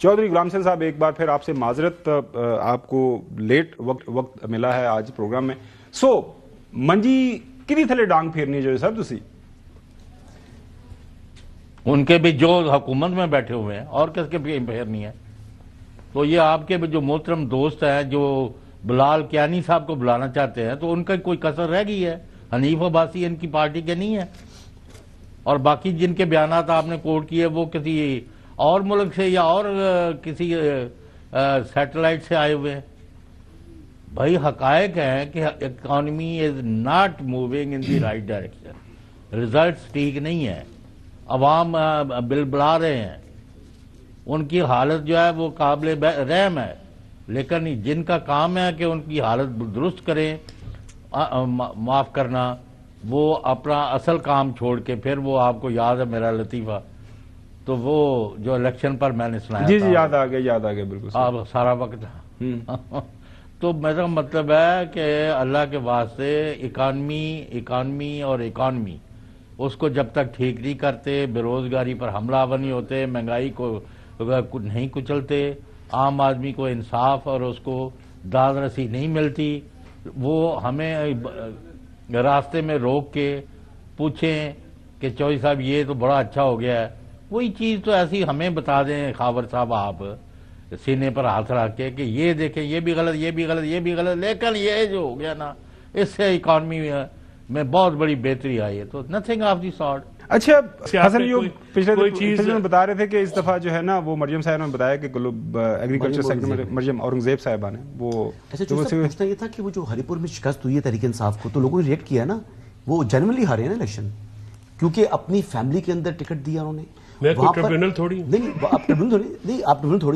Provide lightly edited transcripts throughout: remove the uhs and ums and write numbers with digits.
چودھری غلام حسین صاحب ایک بار پھر آپ سے معذرت، آپ کو لیٹ وقت ملا ہے آج پروگرام میں. سو منجی کدی تھلے ڈانگ پھیرنی جو صاحب تسی ان کے بھی جو حکومت میں بیٹھے ہوئے ہیں اور کس کے بھی پھیرنی ہے. تو یہ آپ کے جو محترم دوست ہیں جو بلال کیانی صاحب کو بلانا چاہتے ہیں تو ان کا کوئی کسر رہ گئی ہے؟ حنیف عباسی ان کی پارٹی کے نہیں ہے، اور باقی جن کے بیانات آپ نے کوٹ کیے وہ کسی اور ملک سے یا اور کسی سیٹلائٹ سے آئے ہوئے ہیں. بھائی حقائق ہیں کہ economy is not moving in the right direction, results ٹھیک نہیں ہے، عوام بل بلا رہے ہیں، ان کی حالت جو ہے وہ قابل رحم ہے، لیکن جن کا کام ہے کہ ان کی حالت درست کریں، معاف کرنا، وہ اپنا اصل کام چھوڑ کے پھر وہ آپ کو یاد ہے میرا لطیفہ تو وہ جو الیکشن پر میں نے سنایا جی یاد آ گیا بالکل آپ سارا وقت تو میرا مطلب ہے کہ اللہ کے واسطے اکانومی اور اکانومی اس کو جب تک ٹھیک نہیں کرتے، بے روزگاری پر حملہ آور نہیں ہوتے، مہنگائی کو نہیں کچلتے، عام آدمی کو انصاف اور اس کو داد رسی نہیں ملتی، وہ ہمیں راستے میں روک کے پوچھیں کہ چوہدری صاحب یہ تو بڑا اچھا ہو گیا ہے، وہی چیز تو ایسی ہمیں بتا دیں خاور صاحب آپ سینے پر ہاتھ رکھ کے کہ یہ دیکھیں یہ بھی غلط، یہ بھی غلط، یہ بھی غلط، لیکن یہ جو ہو گیا نا اس سے اکانومی میں بہت بڑی بہتری آئی ہے. تو نتھنگ آف دی سارٹ. اچھا حسن ایوب پچھلے میں بتا رہے تھے کہ اس دفعہ جو ہے نا وہ مریم صاحب نے بتایا کہ ایگریکلچر سیکٹر مریم اورنگزیب صاحبہ نے وہ پوچھنا یہ تھا کہ وہ جو ہری پور میں شکست ہوئی ہے تحریک انصاف کو تو لوگوں نے ریئیکٹ کیا نا، وہ جنرلی ہارے ہیں نا الیکشن کیونکہ اپنی فیملی کے اندر ٹکٹ دیا انہوں نے. آپ ٹریبیونل تھوڑی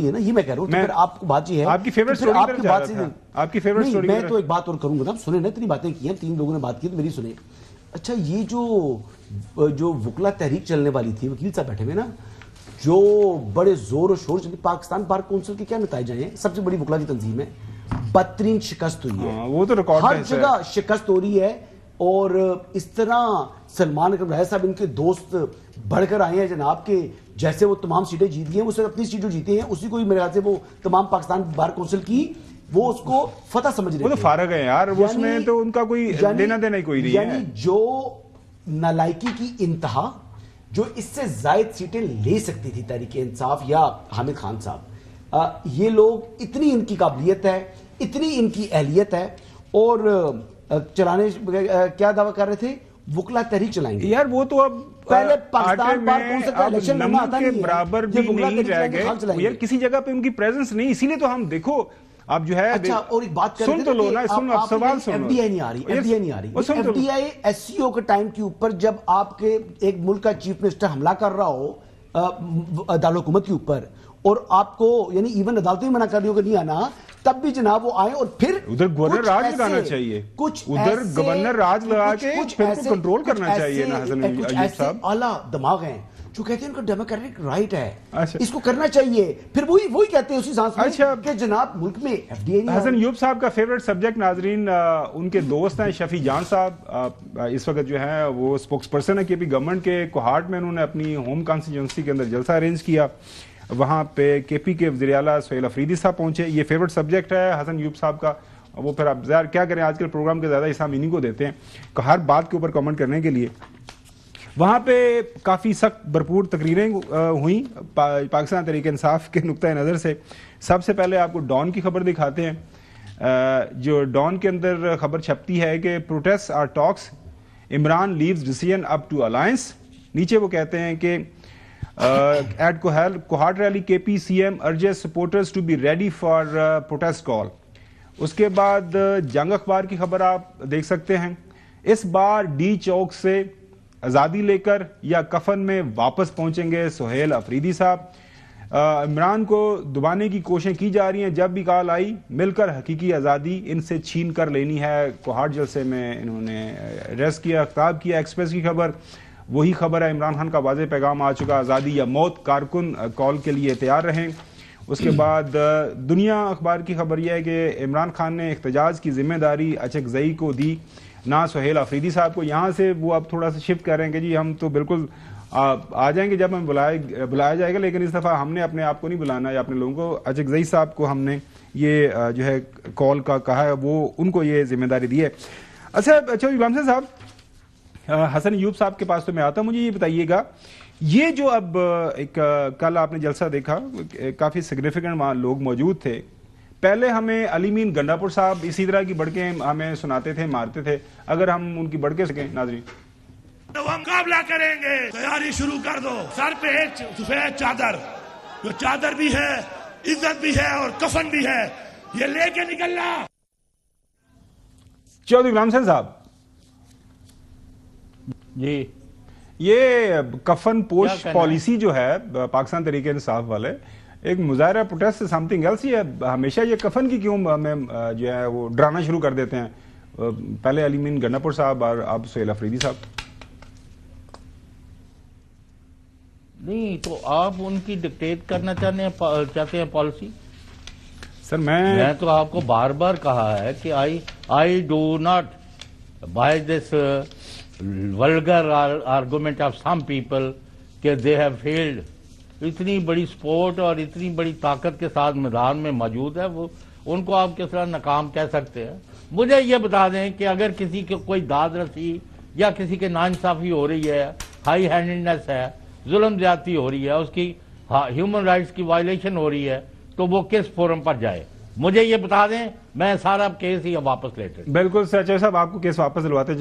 ہے نا، یہ میں کہہ رہا ہوں. پھر آپ کو بات یہ ہے آپ کی فیوریٹ سٹوری میں تو ایک بات اور کروں گا، سنیں نا اتنی باتیں کی ہیں، 3 لوگوں نے بات کی تو میری سنیں. اچھا یہ جو وکلا تحریک چلنے والی تھی، وکیل صاحب بیٹھے ہوئے نا، جو بڑے زور و شور سے پاکستان بار کونسل کے کیا نتائج آئے ہیں، سب سے بڑی وکلا کی تنظیم ہے، بدترین شکست ہوئی ہے، وہ تو ریکارڈ ہر جگہ شکست ہو رہی ہے. اور اس طرح سلمان اکرم راہی صاحب ان کے دوست بڑھ کر آئے ہیں جناب کہ جیسے وہ تمام سیٹیں جیت گئی ہیں، وہ صرف اپنی سیٹ جو جیتے ہیں اسی کو ہی میرے خیال سے وہ تمام پاکستان بار کونسل کی وہ اس کو فتح سمجھ رہے ہیں. وہ تو فارغ ہیں یار، اس میں تو ان کا کوئی لینا دینا ہی کوئی نہیں ہے. یعنی جو نالائکی کی انتہا، جو اس سے زائد سیٹیں لے سکتی تھی تحریک انصاف یا حامد خان صاحب، یہ لوگ اتنی ان کی قابلیت ہے، اتنی ان کی اہلیت ہے، اور چلانے کیا دعویٰ کر رہے تھے وکلا تحریک چلائیں گے. یار وہ تو اب پہلے پاکستان بار کونسل کا الیکشن لڑنا آتا نہیں ہے، برابر بھی نہیں رہ گئے یار، کسی جگہ پہ ان کی پریزنس نہیں، اسی لیے تو ہم دیکھو اب جو ہے. اچھا اور ایک بات سن تو لو نا، سن اب سوال سن. ایف ڈی آئی نہیں آ رہی، ایف ڈی آئی نہیں آ رہی. F D I S C O کے ٹائم کے اوپر جب آپ کے ایک ملک کا چیف منسٹر حملہ کر رہا ہو دارالحکومت کے اوپر اور آپ کو یعنی ایون عدالتیں منع کر رہی ہو کہ نہیں آنا، تب بھی جناب وہ آئے اور پھر ادھر گورنر راج لگانا چاہیے، ادھر گورنر راج لگا کے پھر کو کنٹرول کرنا چاہیے نا. حسن ایوب صاحب اعلیٰ دماغ ہیں جو کہتے ہیں ان کا ڈیموکریٹک رائٹ ہے، اس کو کرنا چاہیے، پھر وہی کہتے ہیں اسی سانس میں کہ جناب ملک میں ایف ڈی اے. حسن ایوب صاحب کا فیوریٹ سبجیکٹ ناظرین ان کے دوست ہیں شفیع جان صاحب، اس وقت جو ہے وہ اسپوکس پرسن ہے کے پی گورنمنٹ کے کوہاٹ میں. انہوں نے اپنی ہوم کانسٹیچوئنسی کے اندر جلسہ ارینج کیا، وہاں پہ کے پی کے وزیر اعلیٰ سہیل افریدی صاحب پہنچے. یہ فیوریٹ سبجیکٹ ہے حسن ایوب صاحب کا. وہ پھر آپ ظاہر کیا کریں، آج کل پروگرام کے زیادہ حصہ ہم انہیں کو دیتے ہیں کہ ہر بات کے اوپر کمنٹ کرنے کے لیے. وہاں پہ کافی سخت بھرپور تقریریں ہوئیں پاکستان تحریک انصاف کے نقطہ نظر سے. سب سے پہلے آپ کو ڈان کی خبر دکھاتے ہیں، جو ڈان کے اندر خبر چھپتی ہے کہ protest are talks, Imran leaves decision up to alliance. نیچے وہ کہتے ہیں کہ at Kohat rally K P C M urges supporters to be ready for protest call. اس کے بعد جنگ اخبار کی خبر آپ دیکھ سکتے ہیں، اس بار ڈی چوک سے آزادی لے کر یا کفن میں واپس پہنچیں گے سہیل افریدی صاحب. عمران کو دبانے کی کوششیں کی جا رہی ہیں، جب بھی کال آئی مل کر حقیقی آزادی ان سے چھین کر لینی ہے. کوہاٹ جلسے میں انہوں نے ایڈریس کیا، خطاب کیا. ایکسپریس کی خبر وہی خبر ہے، عمران خان کا واضح پیغام آ چکا، آزادی یا موت، کارکن کال کے لیے تیار رہیں. اس کے بعد دنیا اخبار کی خبر یہ ہے کہ عمران خان نے احتجاج کی ذمہ داری اچکزئی کو دی، نہ سہیل افریدی صاحب کو. یہاں سے وہ اب تھوڑا سا شفٹ کر رہے ہیں کہ جی ہم تو بالکل آ جائیں گے جب ہمیں بلایا جائے گا، لیکن اس دفعہ ہم نے اپنے آپ کو نہیں بلانا یا اپنے لوگوں کو. اچکزئی صاحب کو ہم نے یہ جو ہے کال کا کہا ہے، وہ ان کو یہ ذمہ داری دی ہے. اچھا غلام صاحب، حسن ایوب صاحب کے پاس تو میں آتا ہوں. مجھے یہ بتائیے گا، یہ جو اب ایک کل آپ نے جلسہ دیکھا، کافی سگنیفیکنٹ وہاں لوگ موجود تھے. پہلے ہمیں علی مین گنڈا پور صاحب اسی طرح کی بڑکیں ہمیں سناتے تھے، مارتے تھے. اگر ہم ان کی بڑکیں سکیں ناظرین تو ہم مقابلہ کریں گے. تیاری شروع کر دو. سر پہ ایک سفید چادر، جو چادر بھی ہے، عزت بھی ہے اور کفن بھی ہے، یہ لے کے نکلنا. چودھری غلام حسین صاحب، جی یہ کفن پوش کہنا پالیسی جو ہے پاکستان تحریک انصاف والے، ایک مظاہرہ پروٹیسٹ سم تھنگ ایلس ہی ہے. ہمیشہ یہ کفن کی کیوں ہمیں جو ہے وہ ڈرانا شروع کر دیتے ہیں؟ پہلے علی مین گنڈا پور صاحب اور اب سہیل افریدی صاحب. نہیں تو آپ ان کی ڈکٹیٹ کرنا چاہتے ہیں پالیسی؟ سر میں تو آپ کو بار بار کہا ہے کہ I do not by this vulgar argument of some people کہ دے ہیو فیلڈ. اتنی بڑی سپورٹ اور اتنی بڑی طاقت کے ساتھ میدان میں موجود ہے، وہ ان کو آپ کس طرح ناکام کہہ سکتے ہیں؟ مجھے یہ بتا دیں کہ اگر کسی کو کوئی داد رسی یا کسی کے ناانصافی ہو رہی ہے، ہائی ہینڈنس ہے، ظلم زیادتی ہو رہی ہے، اس کی ہیومن رائٹس کی وائلیشن ہو رہی ہے، تو وہ کس فورم پر جائے؟ مجھے یہ بتا دیں، میں سارا کیس ہی واپس لیتے. بالکل سر. صاحب آپ کو کیس واپس دلواتے